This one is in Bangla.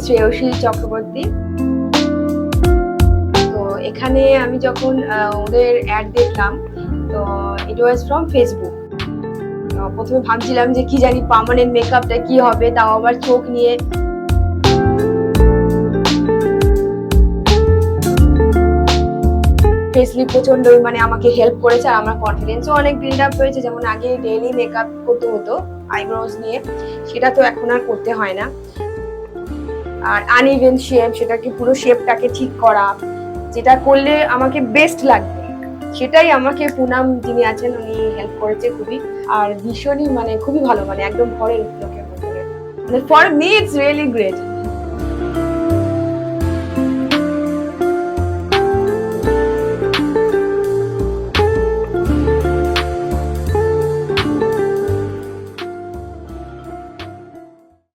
শ্রেয়সী চক্রবর্তী। তো এখানে আমি যখন ওদের অ্যাড দেখলাম, তো ইট ওয়াজ ফ্রম ফেসবুক। প্রথমে ভাবছিলাম যে কি জানি পার্মানেন্ট মেকআপটা কি হবে, তাও আবার চোখ নিয়ে। ফেসলি প্রচন্ড মানে আমাকে হেল্প করেছে, আর আমার কনফিডেন্সও অনেক বিল্ড আপ হয়েছে। যেমন আগে ডেইলি মেকআপ করতে হতো আইব্রোজ নিয়ে, সেটা তো এখন আর করতে হয় না। আর আনইভেন শেপ, সেটাকে পুরো শেপটাকে ঠিক করা, যেটা করলে আমাকে বেস্ট লাগবে, সেটাই আমাকে পুনাম যিনি আছেন উনি হেল্প করেছে খুবই। আর ভীষণই মানে খুবই ভালো, মানে একদম ঘরের লোকের মতো। মানে for me it's really great.